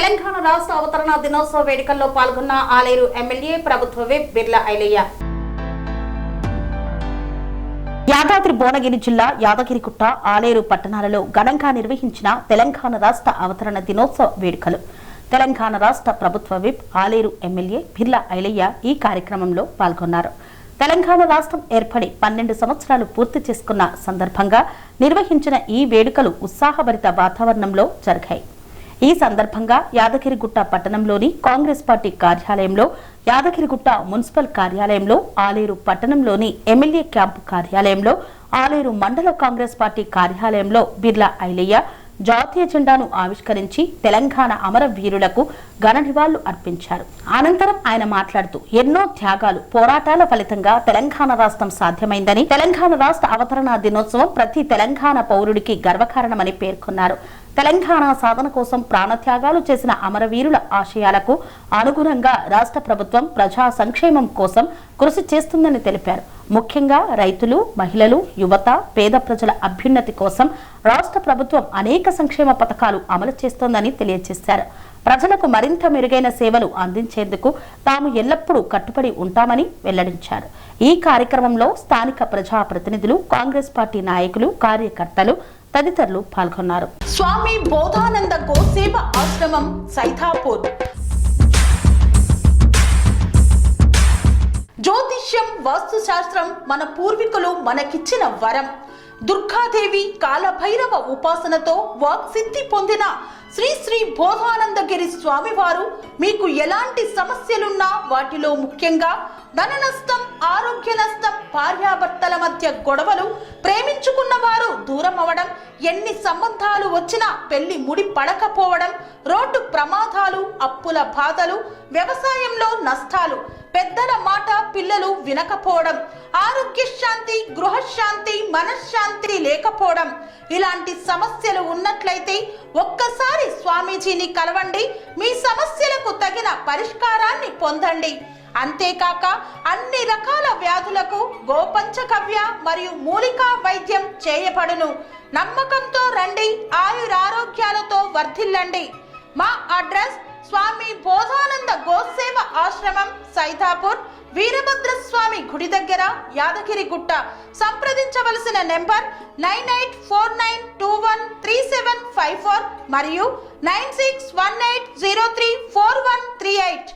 తెలంగాణ రాష్ట్ర అవతరణ దినోత్సవ వేడుకల్లో పాల్గొన్న ఆలేరు ఎమ్మెల్యే ప్రభుత్వ విప్ బిర్లా ఐలయ్య. యాదాద్రి భువనగిరి జిల్లా యాదగిరిగుట్ట, ఆలేరు పట్టణాలలో ఘనంగా నిర్వహించిన తెలంగాణ రాష్ట్ర అవతరణ దినోత్సవ వేడుకలు. తెలంగాణ రాష్ట్ర ప్రభుత్వ విప్ ఆలేరు ఎమ్మెల్యే బిర్లా ఐలయ్య ఈ కార్యక్రమంలో పాల్గొన్నారు. తెలంగాణ రాష్ట్రం ఏర్పడి 12 సంవత్సరాలు పూర్తి చేసుకున్న సందర్భంగా నిర్వహించిన ఈ వేడుకలు ఉత్సాహభరిత వాతావరణంలో జరిగాయి. ఈ సందర్భంగా యాదగిరిగుట్ట పట్టణంలోని కాంగ్రెస్ పార్టీ కార్యాలయంలో, యాదగిరిగుట్ట మున్సిపల్ కార్యాలయంలో, ఆలేరు పట్టణంలోని ఎమ్మెల్యే క్యాంపు కార్యాలయంలో, ఆలేరు మండల కాంగ్రెస్ పార్టీ కార్యాలయంలో బిర్లా ఐలయ్య జాతీయ జెండాను ఆవిష్కరించి తెలంగాణ అమరవీరులకు ఘన నివాళులు అర్పించారు. అనంతరం ఆయన మాట్లాడుతూ ఎన్నో త్యాగాలు, పోరాటాల ఫలితంగా తెలంగాణ రాష్ట్రం సాధ్యమైందని, తెలంగాణ రాష్ట్ర అవతరణ దినోత్సవం ప్రతి తెలంగాణ పౌరుడికి గర్వకారణమని పేర్కొన్నారు. తెలంగాణ సాధన కోసం ప్రాణత్యాగాలు చేసిన అమరవీరుల ఆశయాలకు అనుగుణంగా రాష్ట్ర ప్రభుత్వం ప్రజా సంక్షేమం కోసం కృషి చేస్తుందని తెలిపారు. ముఖ్యంగా రైతులు, మహిళలు, యువత, పేద ప్రజల అభ్యున్నతి కోసం రాష్ట్ర ప్రభుత్వం అనేక సంక్షేమ పథకాలు అమలు చేస్తోందని తెలియజేశారు. ప్రజలకు మరింత మెరుగైన సేవలు అందించేందుకు తాము ఎల్లప్పుడూ కట్టుబడి ఉంటామని వెల్లడించారు. ఈ కార్యక్రమంలో స్థానిక ప్రజాప్రతినిధులు, కాంగ్రెస్ పార్టీ నాయకులు, కార్యకర్తలు తదితరులు పాల్గొన్నారు. స్వామి బోధానంద గోసేవ ఆశ్రమం, సైథాపూర్. జ్యోతిష్యం, వాస్తుశాస్త్రం మన పూర్వీకులు మనకిచ్చిన వరం. దుర్గాదేవి, కాలభైరవ ఉపాసనతో వాక్సిద్ధి పొందిన శ్రీ శ్రీ బోధానందగిరి స్వామివారు మీకు ఎలాంటి సమస్యలున్నా, వాటిలో ముఖ్యంగా ధన నష్టం, ఆరోగ్య నష్టం, భార్యాభర్తల మధ్య గొడవలు, ప్రేమించుకున్న వారు దూరం అవడం, ఎన్ని సంబంధాలు వచ్చినా పెళ్లి ముడి పడకపోవడం, రోడ్డు ప్రమాదాలు, అప్పుల బాధలు, వ్యవసాయంలో నష్టాలు, పెద్దల మాట పిల్లలు వినకపోవడం, ఆరోగ్య శాంతి, గృహశాంతి, మనశ్శాంతి లేకపోవడం, ఇలాంటి సమస్యలు ఉన్నట్లయితే ఒక్కసారి స్వామీజీని కలవండి. మీ సమస్యలకు తగిన పరిష్కారాన్ని పొందండి. అంతేకాక అన్ని రకాల వ్యాధులకు గోపంచకవ్య మరియు మూలికా వైద్యం చేయబడును. నమ్మకంతో రండి, ఆయురారోగ్యాలతో వర్ధిల్లండి. మా అడ్రస్ స్వామి బోధానంద గోసేవ ఆశ్రమం, సైథాపూర్, వీరభద్రస్వామి గుడి దగ్గర, యాదగిరిగుట్ట. సంప్రదించవలసిన నెంబర్ 9849213754 మరియు 9618034138.